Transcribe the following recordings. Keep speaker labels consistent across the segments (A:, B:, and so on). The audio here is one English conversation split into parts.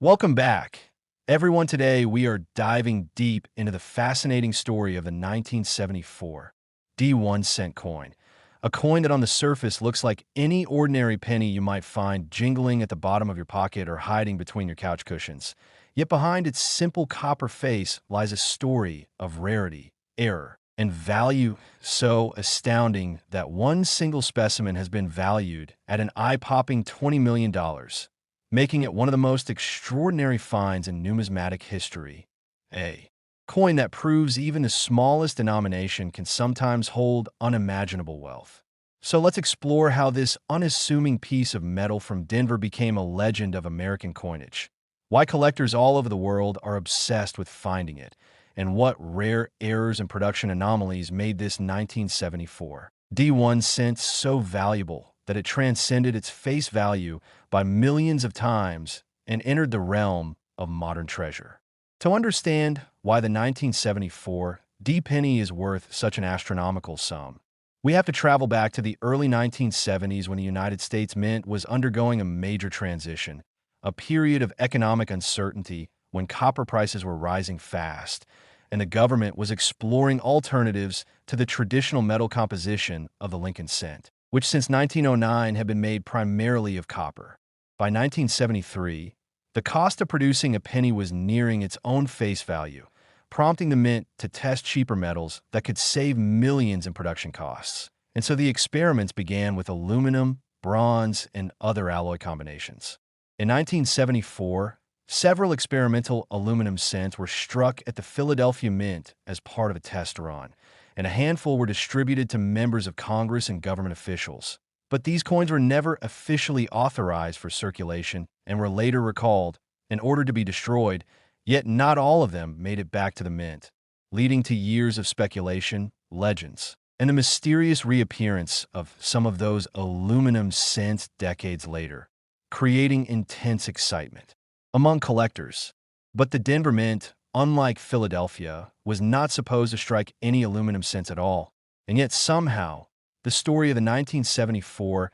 A: Welcome back. Everyone, today we are diving deep into the fascinating story of the 1974 D1 cent coin, a coin that on the surface looks like any ordinary penny you might find jingling at the bottom of your pocket or hiding between your couch cushions. Yet behind its simple copper face lies a story of rarity, error, and value so astounding that one single specimen has been valued at an eye-popping $20 million, making it one of the most extraordinary finds in numismatic history. A coin that proves even the smallest denomination can sometimes hold unimaginable wealth. So let's explore how this unassuming piece of metal from Denver became a legend of American coinage, why collectors all over the world are obsessed with finding it, and what rare errors and production anomalies made this 1974 D1 cent so valuable that it transcended its face value by millions of times and entered the realm of modern treasure. To understand why the 1974 D penny is worth such an astronomical sum, we have to travel back to the early 1970s when the United States Mint was undergoing a major transition, a period of economic uncertainty when copper prices were rising fast, and the government was exploring alternatives to the traditional metal composition of the Lincoln cent, which since 1909 had been made primarily of copper. By 1973, the cost of producing a penny was nearing its own face value, prompting the mint to test cheaper metals that could save millions in production costs. And so the experiments began with aluminum, bronze, and other alloy combinations. In 1974, several experimental aluminum cents were struck at the Philadelphia Mint as part of a test run, and a handful were distributed to members of Congress and government officials. But these coins were never officially authorized for circulation and were later recalled in order to be destroyed, yet not all of them made it back to the mint, leading to years of speculation, legends, and the mysterious reappearance of some of those aluminum cents decades later, creating intense excitement among collectors. But the Denver Mint, unlike Philadelphia, was not supposed to strike any aluminum cents at all. And yet somehow, the story of the 1974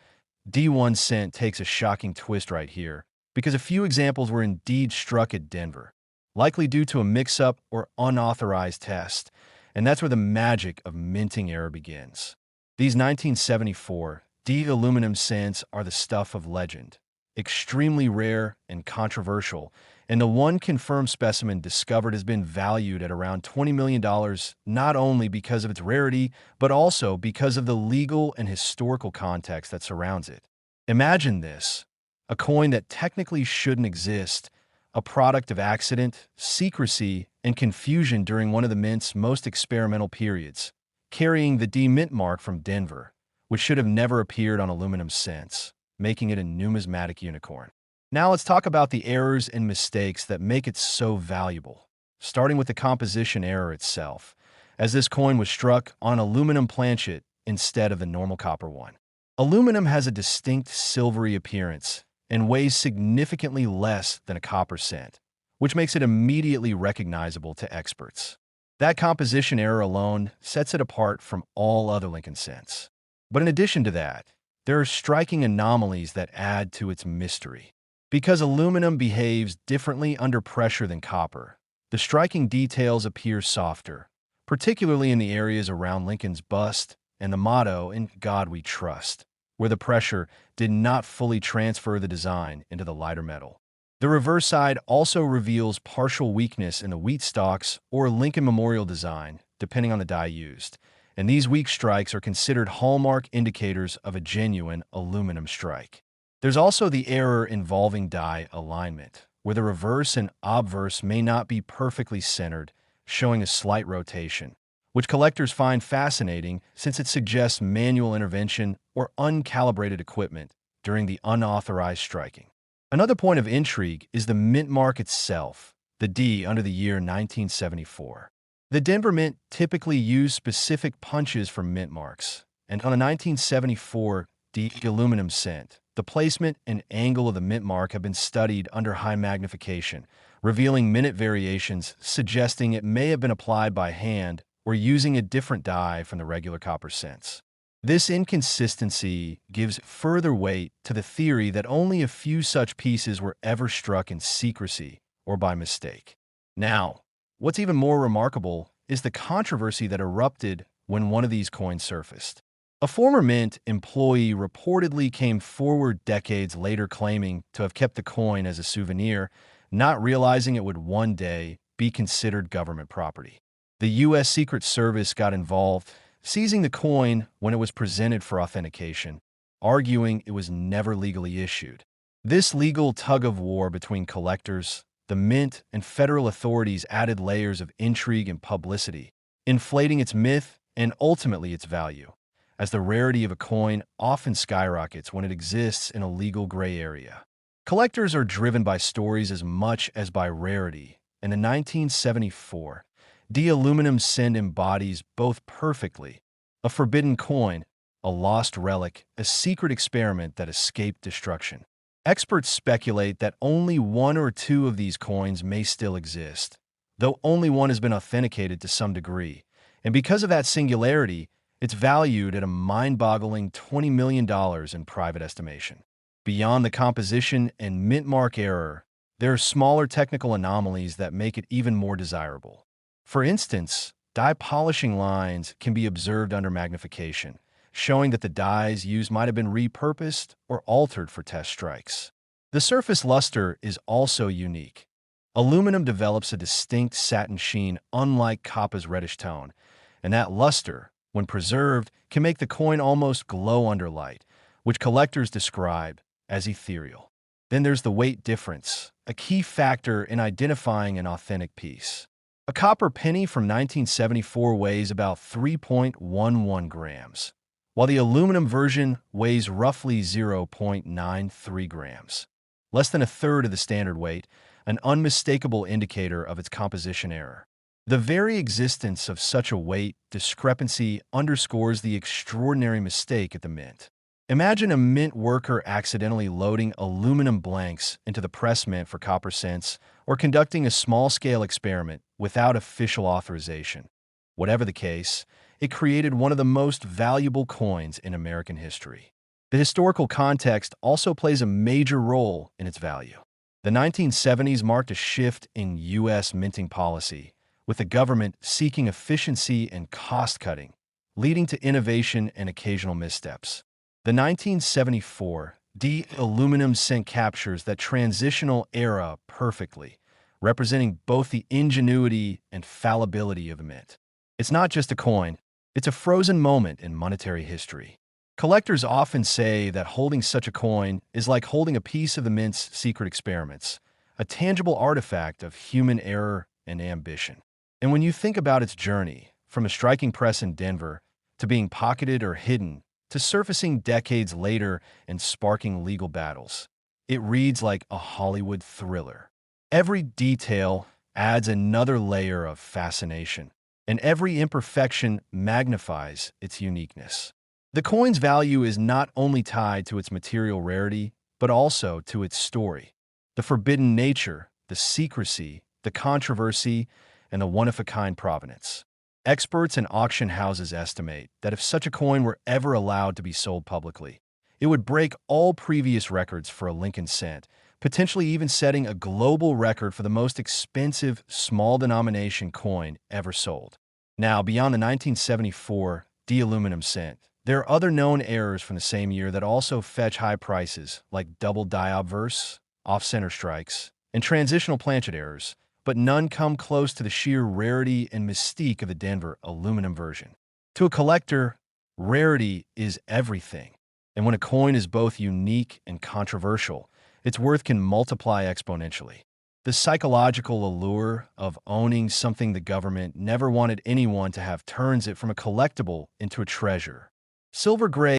A: D1 cent takes a shocking twist right here, because a few examples were indeed struck at Denver, likely due to a mix-up or unauthorized test, and that's where the magic of minting error begins. These 1974 D aluminum cents are the stuff of legend, extremely rare and controversial, and the one confirmed specimen discovered has been valued at around $20 million, not only because of its rarity, but also because of the legal and historical context that surrounds it. Imagine this: a coin that technically shouldn't exist, a product of accident, secrecy, and confusion during one of the Mint's most experimental periods, carrying the D Mint mark from Denver, which should have never appeared on aluminum cents, making it a numismatic unicorn. Now let's talk about the errors and mistakes that make it so valuable, starting with the composition error itself, as this coin was struck on an aluminum planchet instead of the normal copper one. Aluminum has a distinct silvery appearance and weighs significantly less than a copper cent, which makes it immediately recognizable to experts. That composition error alone sets it apart from all other Lincoln cents. But in addition to that, there are striking anomalies that add to its mystery. Because aluminum behaves differently under pressure than copper, the striking details appear softer, particularly in the areas around Lincoln's bust and the motto, "In God We Trust," where the pressure did not fully transfer the design into the lighter metal. The reverse side also reveals partial weakness in the wheat stalks or Lincoln Memorial design, depending on the die used, and these weak strikes are considered hallmark indicators of a genuine aluminum strike. There's also the error involving die alignment, where the reverse and obverse may not be perfectly centered, showing a slight rotation, which collectors find fascinating since it suggests manual intervention or uncalibrated equipment during the unauthorized striking. Another point of intrigue is the mint mark itself, the D under the year 1974. The Denver Mint typically used specific punches for mint marks, and on a 1974 D aluminum cent, the placement and angle of the mint mark have been studied under high magnification, revealing minute variations suggesting it may have been applied by hand or using a different die from the regular copper cents. This inconsistency gives further weight to the theory that only a few such pieces were ever struck in secrecy or by mistake. Now, what's even more remarkable is the controversy that erupted when one of these coins surfaced. A former Mint employee reportedly came forward decades later claiming to have kept the coin as a souvenir, not realizing it would one day be considered government property. The U.S. Secret Service got involved, seizing the coin when it was presented for authentication, arguing it was never legally issued. This legal tug-of-war between collectors, the Mint, and federal authorities added layers of intrigue and publicity, inflating its myth and ultimately its value, as the rarity of a coin often skyrockets when it exists in a legal gray area. Collectors are driven by stories as much as by rarity, and in 1974, the aluminum cent embodies both perfectly: a forbidden coin, a lost relic, a secret experiment that escaped destruction. Experts speculate that only one or two of these coins may still exist, though only one has been authenticated to some degree, and because of that singularity, it's valued at a mind-boggling $20 million in private estimation. Beyond the composition and mint mark error, there are smaller technical anomalies that make it even more desirable. For instance, die polishing lines can be observed under magnification, showing that the dies used might have been repurposed or altered for test strikes. The surface luster is also unique. Aluminum develops a distinct satin sheen unlike copper's reddish tone, and that luster, when preserved, can make the coin almost glow under light, which collectors describe as ethereal. Then there's the weight difference, a key factor in identifying an authentic piece. A copper penny from 1974 weighs about 3.11 grams, while the aluminum version weighs roughly 0.93 grams, less than a third of the standard weight, an unmistakable indicator of its composition error. The very existence of such a weight discrepancy underscores the extraordinary mistake at the Mint. Imagine a Mint worker accidentally loading aluminum blanks into the press mint for copper cents or conducting a small-scale experiment without official authorization. Whatever the case, it created one of the most valuable coins in American history. The historical context also plays a major role in its value. The 1970s marked a shift in U.S. minting policy, with the government seeking efficiency and cost-cutting, leading to innovation and occasional missteps. The 1974 aluminum cent captures that transitional era perfectly, representing both the ingenuity and fallibility of the Mint. It's not just a coin, it's a frozen moment in monetary history. Collectors often say that holding such a coin is like holding a piece of the Mint's secret experiments, a tangible artifact of human error and ambition. And when you think about its journey, from a striking press in Denver to being pocketed or hidden, to surfacing decades later and sparking legal battles, it reads like a Hollywood thriller. Every detail adds another layer of fascination, and every imperfection magnifies its uniqueness. The coin's value is not only tied to its material rarity, but also to its story. The forbidden nature, the secrecy, the controversy, and the one-of-a-kind provenance. Experts and auction houses estimate that if such a coin were ever allowed to be sold publicly, it would break all previous records for a Lincoln cent, potentially even setting a global record for the most expensive small-denomination coin ever sold. Now, beyond the 1974 aluminum cent, there are other known errors from the same year that also fetch high prices, like double die obverse, off-center strikes, and transitional planchet errors, but none come close to the sheer rarity and mystique of the Denver aluminum version. To a collector, rarity is everything, and when a coin is both unique and controversial, its worth can multiply exponentially. The psychological allure of owning something the government never wanted anyone to have turns it from a collectible into a treasure. Silver gray